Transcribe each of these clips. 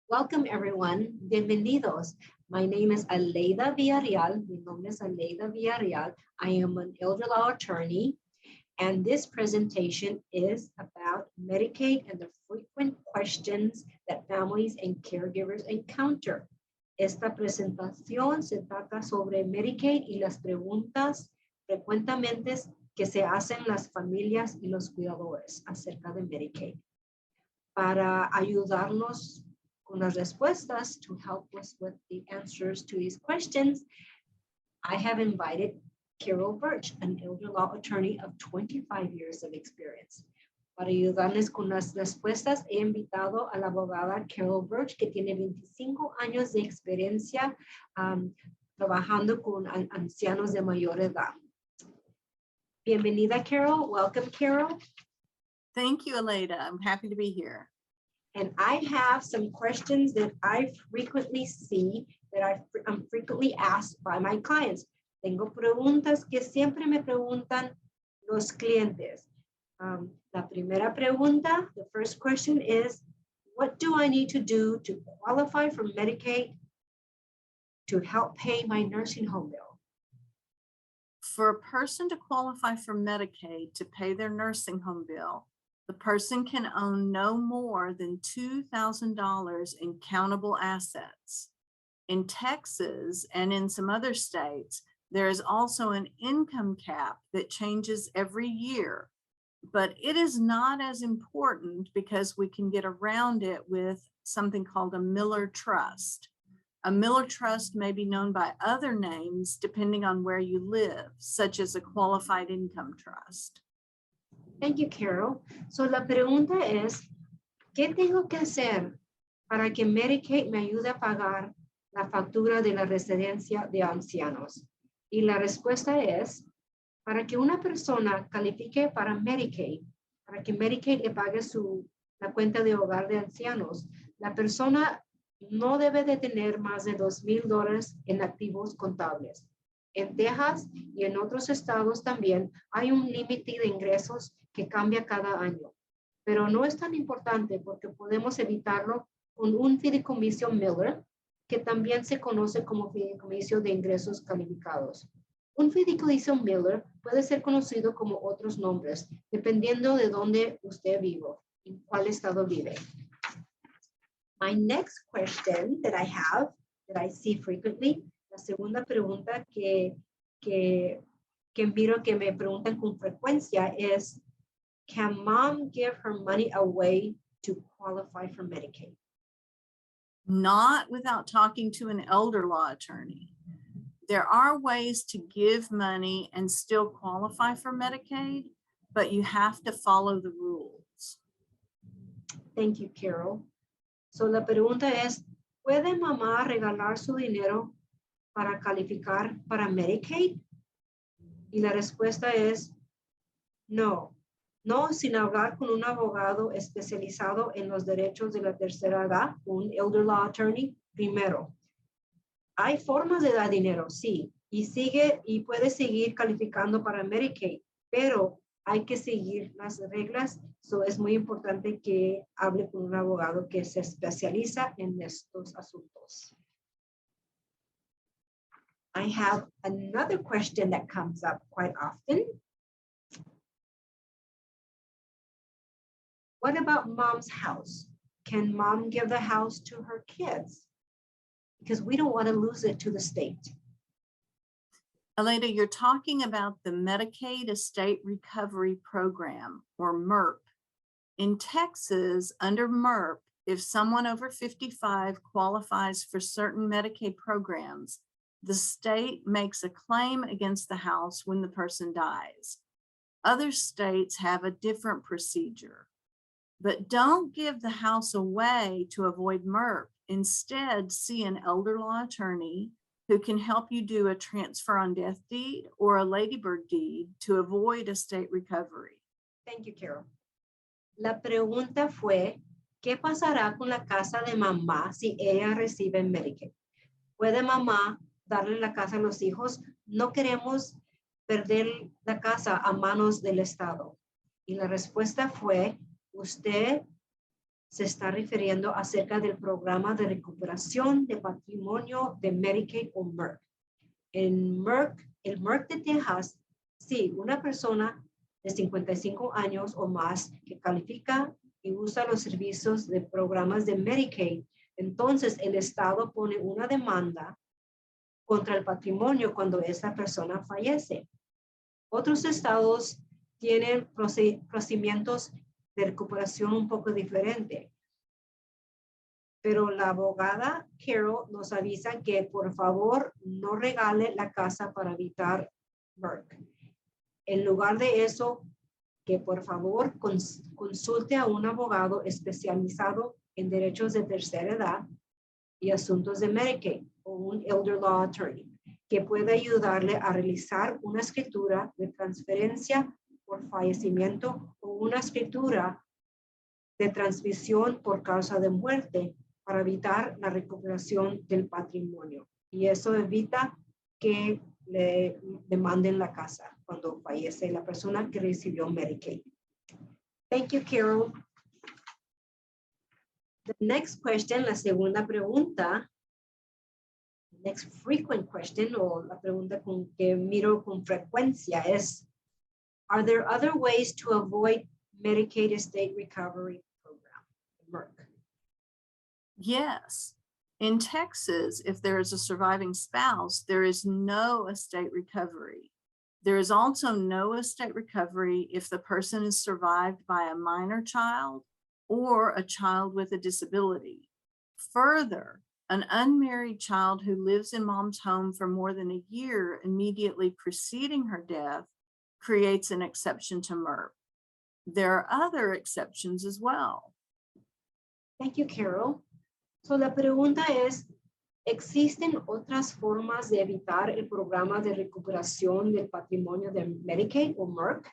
Welcome everyone. Bienvenidos. My name is Aleida Villarreal. Mi nombre es Aleida Villarreal. I am an elder law attorney, and this presentation is about Medicaid and the frequent questions that families and caregivers encounter. Esta presentación se trata sobre Medicaid y las preguntas frecuentemente que se hacen las familias y los cuidadores acerca de Medicaid. Para ayudarnos con las respuestas, to help us with the answers to these questions, I have invited Carol Birch, an elder law attorney of 25 years of experience. Para ayudarles con las respuestas, he invitado a la abogada Carol Birch, que tiene 25 años de experiencia trabajando con ancianos de mayor edad. Bienvenida, Carol. Welcome, Carol. Thank you, Aleida. I'm happy to be here. And I have some questions that I frequently see, that I'm frequently asked by my clients. Tengo preguntas que siempre me preguntan los clientes. La primera pregunta, the first question is, what do I need to do to qualify for Medicaid to help pay my nursing home bill? For a person to qualify for Medicaid to pay their nursing home bill, the person can own no more than $2,000 in countable assets. In Texas and in some other states, there is also an income cap that changes every year, but it is not as important because we can get around it with something called a Miller Trust. A Miller Trust may be known by other names depending on where you live, such as a qualified income trust. Thank you, Carol. So la pregunta es, ¿qué tengo que hacer para que Medicaid me ayude a pagar la factura de la residencia de ancianos? Y la respuesta es, para que una persona califique para Medicaid, para que Medicaid le pague la cuenta de hogar de ancianos, la persona no debe de tener más de $2,000 en activos contables. En Texas y en otros estados también hay un límite de ingresos que cambia cada año, pero no es tan importante porque podemos evitarlo con un fideicomiso Miller, que también se conoce como fideicomiso de ingresos calificados. Un fideicomiso Miller puede ser conocido como otros nombres, dependiendo de dónde usted vive, en cuál estado vive. My next question that I have, that I see frequently, la segunda pregunta que miro que me preguntan con frecuencia es, can mom give her money away to qualify for Medicaid? Not without talking to an elder law attorney. There are ways to give money and still qualify for Medicaid, but you have to follow the rules. Thank you, Carol. So la pregunta es, ¿puede mamá regalar su dinero para calificar para Medicaid? Y la respuesta es, no. No sin hablar con un abogado especializado en los derechos de la tercera edad, un elder law attorney, primero. Hay formas de dar dinero, sí, y puede seguir calificando para Medicaid, pero hay que seguir las reglas. So es muy importante que hable con un abogado que se especializa en estos asuntos. I have another question that comes up quite often. What about mom's house? Can mom give the house to her kids? Because we don't want to lose it to the state. Aleida, you're talking about the Medicaid Estate Recovery Program, or MERP. In Texas, under MERP, if someone over 55 qualifies for certain Medicaid programs, the state makes a claim against the house when the person dies. Other states have a different procedure. But don't give the house away to avoid MERP. Instead, see an elder law attorney who can help you do a transfer on death deed or a ladybird deed to avoid estate recovery. Thank you, Carol. La pregunta fue, ¿qué pasará con la casa de mamá si ella recibe Medicaid? ¿Puede mamá darle la casa a los hijos? No queremos perder la casa a manos del Estado. Y la respuesta fue, usted se está refiriendo acerca del programa de recuperación de patrimonio de Medicaid o MERC. El MERC de Texas, sí, una persona de 55 años o más que califica y usa los servicios de programas de Medicaid, entonces el Estado pone una demanda contra el patrimonio cuando esa persona fallece. Otros estados tienen procedimientos de recuperación un poco diferente. Pero la abogada Carol nos avisa que por favor no regale la casa para evitar MERC. En lugar de eso, que por favor consulte a un abogado especializado en derechos de tercera edad y asuntos de Medicaid o un elder law attorney que pueda ayudarle a realizar una escritura de transferencia por fallecimiento o una escritura de transmisión por causa de muerte para evitar la recuperación del patrimonio. Y eso evita que le demanden la casa cuando fallece la persona que recibió Medicaid. Thank you, Carol. The next question, la segunda pregunta, next frequent question, o la pregunta que miro con frecuencia es, are there other ways to avoid Medicaid estate recovery program, MERC? Yes. In Texas, if there is a surviving spouse, there is no estate recovery. There is also no estate recovery if the person is survived by a minor child or a child with a disability. Further, an unmarried child who lives in mom's home for more than a year immediately preceding her death creates an exception to MERP. There are other exceptions as well. Thank you, Carol. So la pregunta es, ¿existen otras formas de evitar el programa de recuperación del patrimonio de Medicaid o MERC?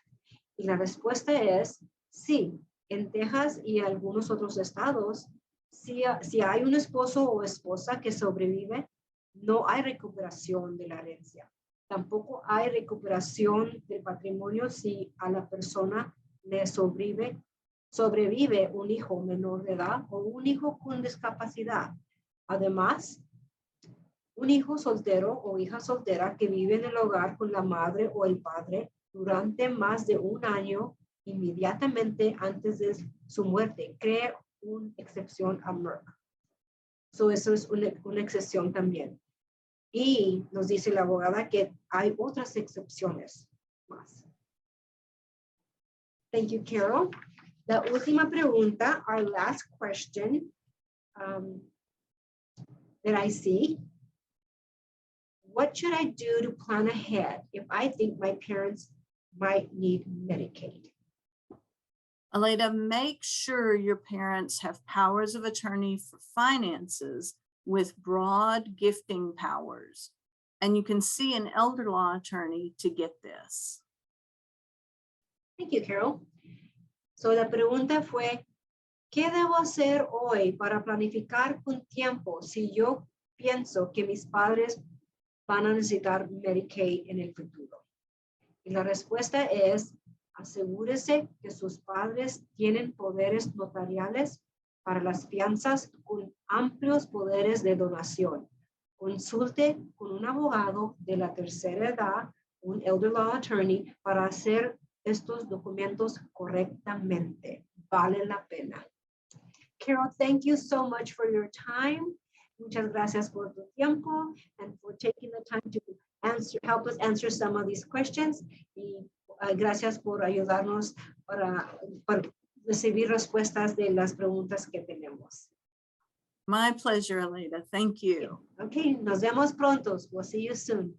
Y la respuesta es sí. En Texas y algunos otros estados, si hay un esposo o esposa que sobrevive, no hay recuperación de la herencia. Tampoco hay recuperación del patrimonio si a la persona le sobrevive un hijo menor de edad o un hijo con discapacidad. Además, un hijo soltero o hija soltera que vive en el hogar con la madre o el padre durante más de un año inmediatamente antes de su muerte crea una excepción a MERC. So eso es una excepción también. Y nos dice la abogada que hay otras excepciones más. Thank you, Carol. La última pregunta, our last question that I see. What should I do to plan ahead if I think my parents might need Medicaid? Aleda, make sure your parents have powers of attorney for finances with broad gifting powers. And you can see an elder law attorney to get this. Thank you, Carol. So la pregunta fue, ¿qué debo hacer hoy para planificar con tiempo si yo pienso que mis padres van a necesitar Medicaid en el futuro? Y la respuesta es, asegúrese que sus padres tienen poderes notariales para las fianzas con amplios poderes de donación. Consulte con un abogado de la tercera edad, un elder law attorney, para hacer estos documentos correctamente. Vale la pena. Carol, thank you so much for your time. Muchas gracias por tu tiempo and for taking the time to help us answer some of these questions. Y gracias por ayudarnos para recibir respuestas de las preguntas que tenemos. My pleasure, Aleda. Thank you. Okay, nos vemos pronto. We'll see you soon.